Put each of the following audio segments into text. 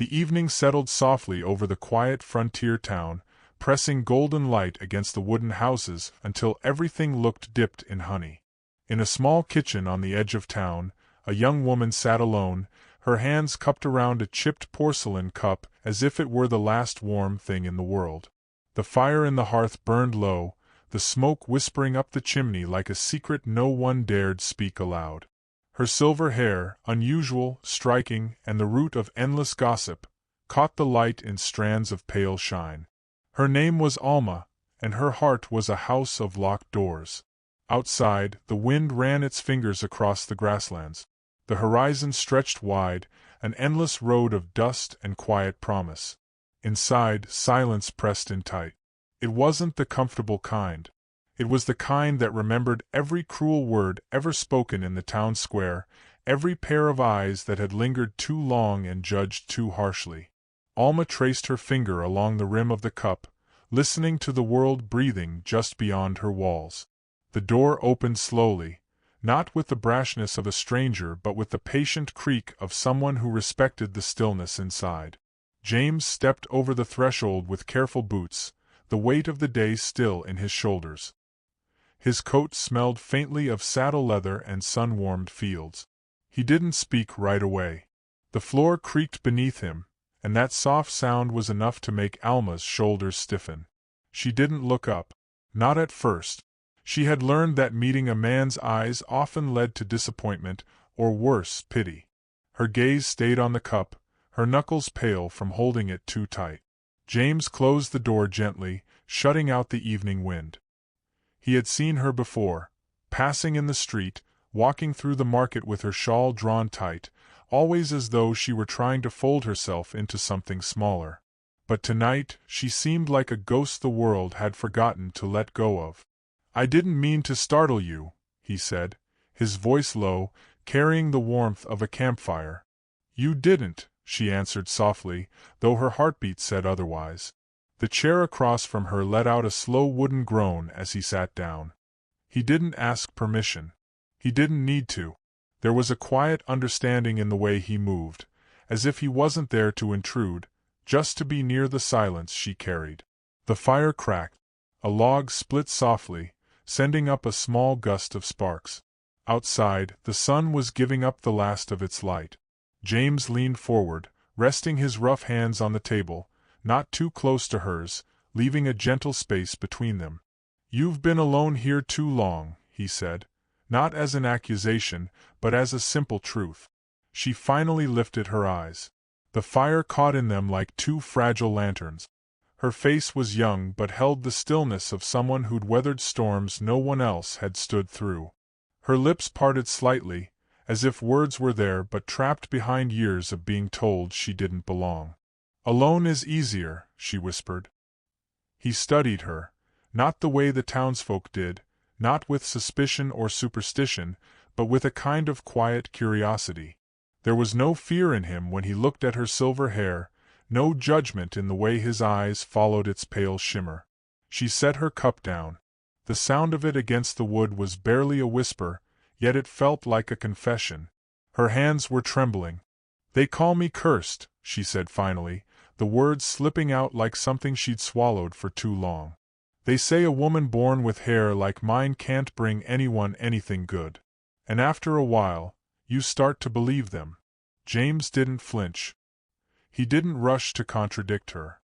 The evening settled softly over the quiet frontier town, pressing golden light against the wooden houses until everything looked dipped in honey. In a small kitchen on the edge of town, a young woman sat alone, her hands cupped around a chipped porcelain cup as if it were the last warm thing in the world. The fire in the hearth burned low, the smoke whispering up the chimney like a secret no one dared speak aloud. Her silver hair, unusual, striking, and the root of endless gossip, caught the light in strands of pale shine. Her name was Alma, and her heart was a house of locked doors. Outside, the wind ran its fingers across the grasslands. The horizon stretched wide, an endless road of dust and quiet promise. Inside, silence pressed in tight. It wasn't the comfortable kind. It was the kind that remembered every cruel word ever spoken in the town square, every pair of eyes that had lingered too long and judged too harshly. Alma traced her finger along the rim of the cup, listening to the world breathing just beyond her walls. The door opened slowly, not with the brashness of a stranger but with the patient creak of someone who respected the stillness inside. James stepped over the threshold with careful boots, the weight of the day still in his shoulders. His coat smelled faintly of saddle leather and sun-warmed fields. He didn't speak right away. The floor creaked beneath him, and that soft sound was enough to make Alma's shoulders stiffen. She didn't look up. Not at first. She had learned that meeting a man's eyes often led to disappointment, or worse, pity. Her gaze stayed on the cup, her knuckles pale from holding it too tight. James closed the door gently, shutting out the evening wind. He had seen her before, passing in the street, walking through the market with her shawl drawn tight, always as though she were trying to fold herself into something smaller. But tonight, she seemed like a ghost the world had forgotten to let go of. "I didn't mean to startle you," he said, his voice low, carrying the warmth of a campfire. "You didn't," she answered softly, though her heartbeat said otherwise. The chair across from her let out a slow wooden groan as he sat down. He didn't ask permission. He didn't need to. There was a quiet understanding in the way he moved, as if he wasn't there to intrude, just to be near the silence she carried. The fire cracked. A log split softly, sending up a small gust of sparks. Outside, the sun was giving up the last of its light. James leaned forward, resting his rough hands on the table, not too close to hers, leaving a gentle space between them. "You've been alone here too long," he said, not as an accusation, but as a simple truth. She finally lifted her eyes. The fire caught in them like two fragile lanterns. Her face was young but held the stillness of someone who'd weathered storms no one else had stood through. Her lips parted slightly, as if words were there but trapped behind years of being told she didn't belong. "Alone is easier," she whispered. He studied her, not the way the townsfolk did, not with suspicion or superstition, but with a kind of quiet curiosity. There was no fear in him when he looked at her silver hair, no judgment in the way his eyes followed its pale shimmer. She set her cup down. The sound of it against the wood was barely a whisper, yet it felt like a confession. Her hands were trembling. "They call me cursed," she said finally, the words slipping out like something she'd swallowed for too long. "They say a woman born with hair like mine can't bring anyone anything good. And after a while, you start to believe them." James didn't flinch. He didn't rush to contradict her.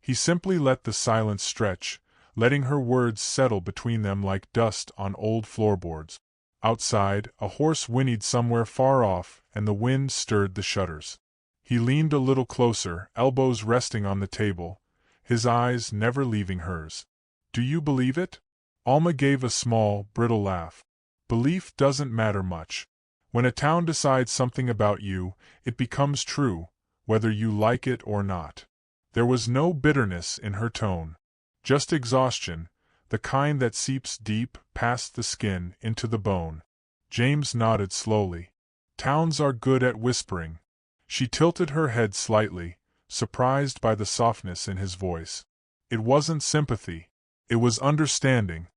He simply let the silence stretch, letting her words settle between them like dust on old floorboards. Outside, a horse whinnied somewhere far off, and the wind stirred the shutters. He leaned a little closer, elbows resting on the table, his eyes never leaving hers. "Do you believe it?" Alma gave a small, brittle laugh. "Belief doesn't matter much. When a town decides something about you, it becomes true, whether you like it or not." There was no bitterness in her tone. Just exhaustion, the kind that seeps deep, past the skin, into the bone. James nodded slowly. "Towns are good at whispering." She tilted her head slightly, surprised by the softness in his voice. It wasn't sympathy. It was understanding.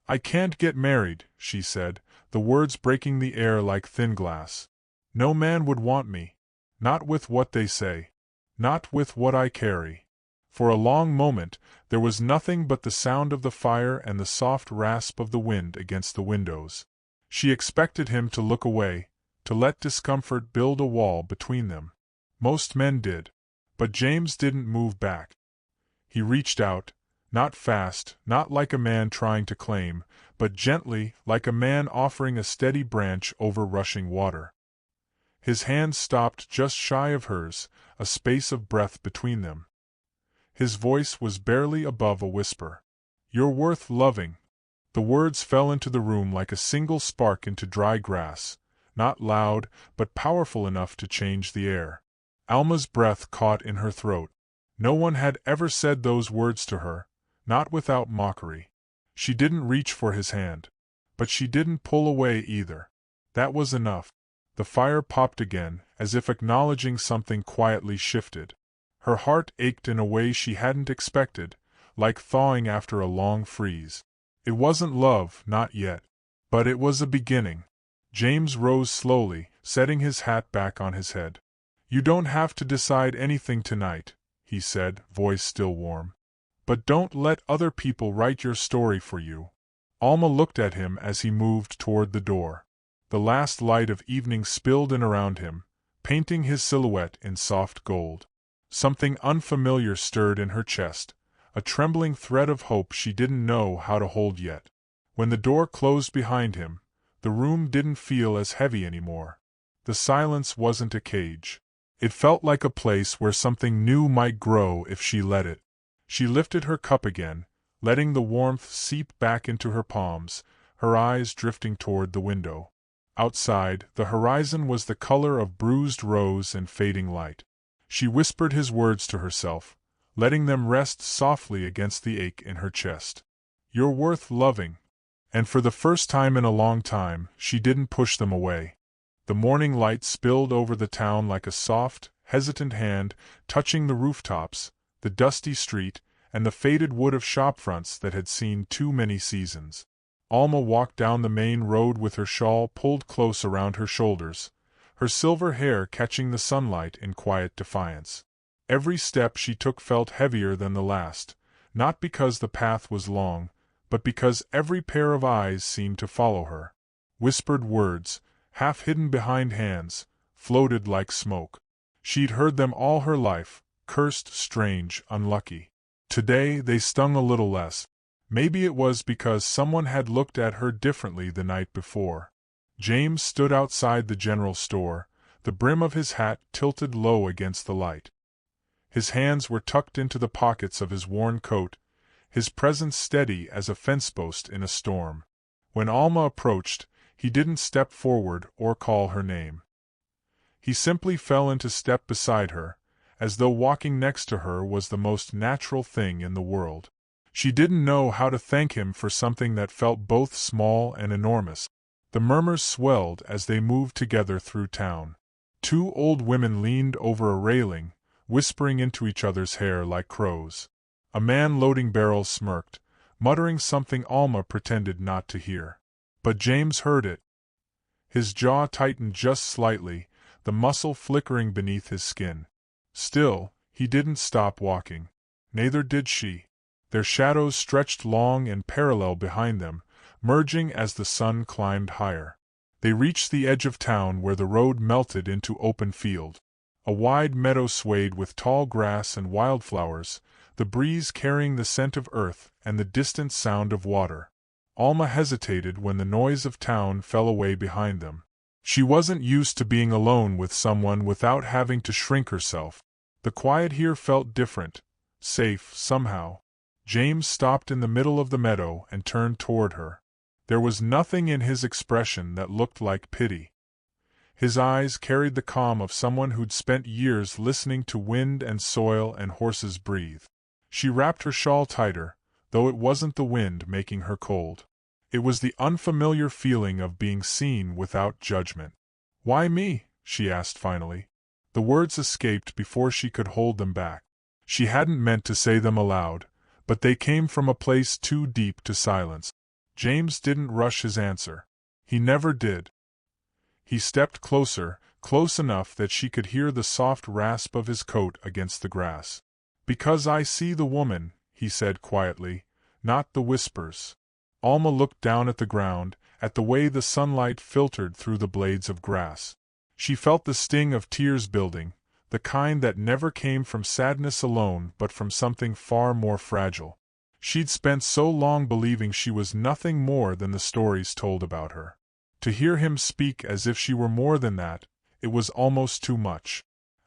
"I can't get married," she said, the words breaking the air like thin glass. "No man would want me. Not with what they say." Not with what I carry." For a long moment, there was nothing but the sound of the fire and the soft rasp of the wind against the windows. She expected him to look away, to let discomfort build a wall between them. Most men did. But James didn't move back. He reached out, not fast, not like a man trying to claim, but gently, like a man offering a steady branch over rushing water. His hand stopped just shy of hers, a space of breath between them. His voice was barely above a whisper. "You're worth loving." The words fell into the room like a single spark into dry grass, not loud, but powerful enough to change the air. Alma's breath caught in her throat. No one had ever said those words to her, not without mockery. She didn't reach for his hand. But she didn't pull away either. That was enough. The fire popped again, as if acknowledging something quietly shifted. Her heart ached in a way she hadn't expected, like thawing after a long freeze. It wasn't love, not yet. But it was a beginning. James rose slowly, setting his hat back on his head. "You don't have to decide anything tonight," he said, voice still warm. "But don't let other people write your story for you." Alma looked at him as he moved toward the door. The last light of evening spilled in around him, painting his silhouette in soft gold. Something unfamiliar stirred in her chest, a trembling thread of hope she didn't know how to hold yet. When the door closed behind him, the room didn't feel as heavy anymore. The silence wasn't a cage. It felt like a place where something new might grow if she let it. She lifted her cup again, letting the warmth seep back into her palms, her eyes drifting toward the window. Outside, the horizon was the color of bruised rose and fading light. She whispered his words to herself, letting them rest softly against the ache in her chest. "You're worth loving." And for the first time in a long time, she didn't push them away. The morning light spilled over the town like a soft, hesitant hand, touching the rooftops, the dusty street, and the faded wood of shopfronts that had seen too many seasons. Alma walked down the main road with her shawl pulled close around her shoulders, her silver hair catching the sunlight in quiet defiance. Every step she took felt heavier than the last, not because the path was long, but because every pair of eyes seemed to follow her. Whispered words, half hidden behind hands, floated like smoke. She'd heard them all her life, cursed, strange, unlucky. Today they stung a little less. Maybe it was because someone had looked at her differently the night before. James stood outside the general store, the brim of his hat tilted low against the light. His hands were tucked into the pockets of his worn coat, his presence steady as a fence post in a storm. When Alma approached, he didn't step forward or call her name. He simply fell into step beside her, as though walking next to her was the most natural thing in the world. She didn't know how to thank him for something that felt both small and enormous. The murmurs swelled as they moved together through town. Two old women leaned over a railing, whispering into each other's hair like crows. A man loading barrels smirked, muttering something Alma pretended not to hear. But James heard it. His jaw tightened just slightly, the muscle flickering beneath his skin. Still, he didn't stop walking. Neither did she. Their shadows stretched long and parallel behind them, merging as the sun climbed higher. They reached the edge of town where the road melted into open field. A wide meadow swayed with tall grass and wildflowers, the breeze carrying the scent of earth and the distant sound of water. Alma hesitated when the noise of town fell away behind them. She wasn't used to being alone with someone without having to shrink herself. The quiet here felt different, safe, somehow. James stopped in the middle of the meadow and turned toward her. There was nothing in his expression that looked like pity. His eyes carried the calm of someone who'd spent years listening to wind and soil and horses breathe. She wrapped her shawl tighter, though it wasn't the wind making her cold. It was the unfamiliar feeling of being seen without judgment. "Why me?" she asked finally. The words escaped before she could hold them back. She hadn't meant to say them aloud, but they came from a place too deep to silence. James didn't rush his answer. He never did. He stepped closer, close enough that she could hear the soft rasp of his coat against the grass. "Because I see the woman," he said quietly, "not the whispers." Alma looked down at the ground, at the way the sunlight filtered through the blades of grass. She felt the sting of tears building, the kind that never came from sadness alone but from something far more fragile. She'd spent so long believing she was nothing more than the stories told about her. To hear him speak as if she were more than that, it was almost too much.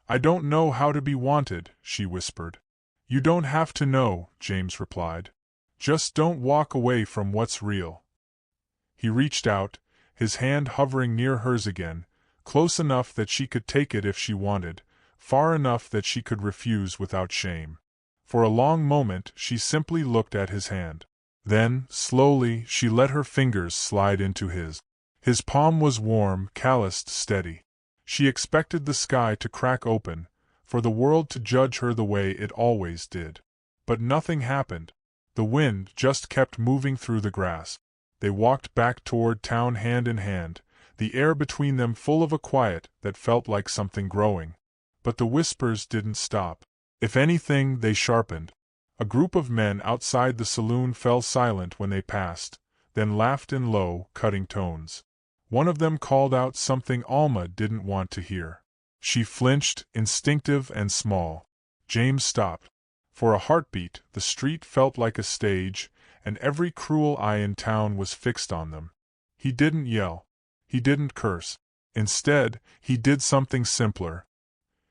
"I don't know how to be wanted," she whispered. "You don't have to know," James replied. "Just don't walk away from what's real." He reached out, his hand hovering near hers again, close enough that she could take it if she wanted, far enough that she could refuse without shame. For a long moment she simply looked at his hand. Then, slowly, she let her fingers slide into his. His palm was warm, calloused, steady. She expected the sky to crack open, for the world to judge her the way it always did. But nothing happened. The wind just kept moving through the grass. They walked back toward town hand in hand, the air between them full of a quiet that felt like something growing. But the whispers didn't stop. If anything, they sharpened. A group of men outside the saloon fell silent when they passed, then laughed in low, cutting tones. One of them called out something Alma didn't want to hear. She flinched, instinctive and small. James stopped. For a heartbeat, the street felt like a stage, and every cruel eye in town was fixed on them. He didn't yell. He didn't curse. Instead, he did something simpler.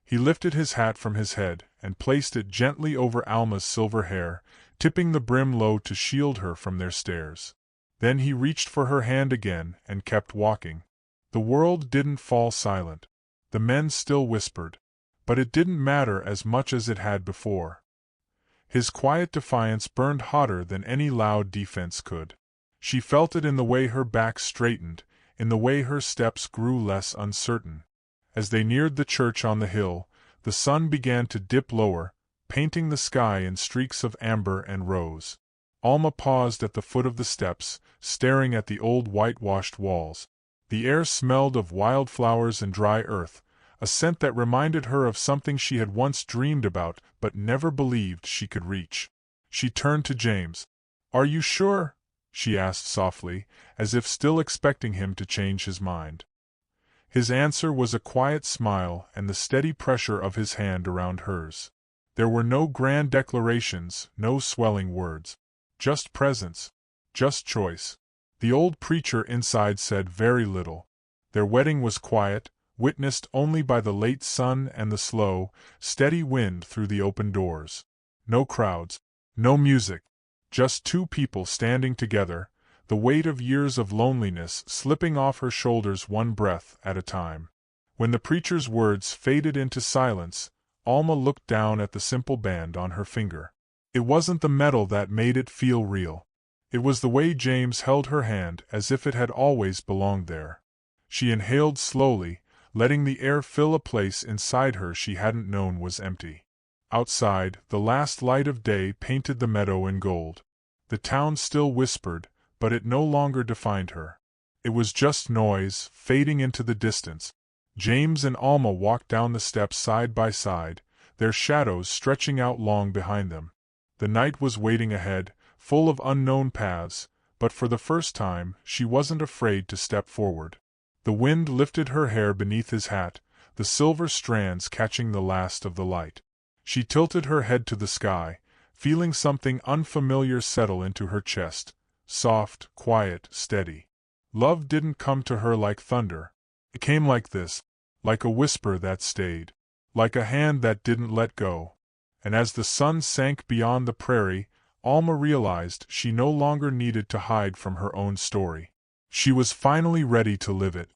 He lifted his hat from his head and placed it gently over Alma's silver hair, tipping the brim low to shield her from their stares. Then he reached for her hand again and kept walking. The world didn't fall silent. The men still whispered. But it didn't matter as much as it had before. His quiet defiance burned hotter than any loud defense could. She felt it in the way her back straightened, in the way her steps grew less uncertain. As they neared the church on the hill, the sun began to dip lower, painting the sky in streaks of amber and rose. Alma paused at the foot of the steps, staring at the old whitewashed walls. The air smelled of wildflowers and dry earth, a scent that reminded her of something she had once dreamed about but never believed she could reach. She turned to James. "Are you sure?" she asked softly, as if still expecting him to change his mind. His answer was a quiet smile and the steady pressure of his hand around hers. There were no grand declarations, no swelling words. Just presence. Just choice. The old preacher inside said very little. Their wedding was quiet, witnessed only by the late sun and the slow, steady wind through the open doors. No crowds. No music. Just two people standing together, the weight of years of loneliness slipping off her shoulders one breath at a time. When the preacher's words faded into silence, Alma looked down at the simple band on her finger. It wasn't the metal that made it feel real. It was the way James held her hand as if it had always belonged there. She inhaled slowly, letting the air fill a place inside her she hadn't known was empty. Outside, the last light of day painted the meadow in gold. The town still whispered, but it no longer defined her. It was just noise, fading into the distance. James and Alma walked down the steps side by side, their shadows stretching out long behind them. The night was waiting ahead, full of unknown paths, but for the first time, she wasn't afraid to step forward. The wind lifted her hair beneath his hat, the silver strands catching the last of the light. She tilted her head to the sky, feeling something unfamiliar settle into her chest. Soft, quiet, steady. Love didn't come to her like thunder. It came like this, like a whisper that stayed, like a hand that didn't let go. And as the sun sank beyond the prairie, Alma realized she no longer needed to hide from her own story. She was finally ready to live it.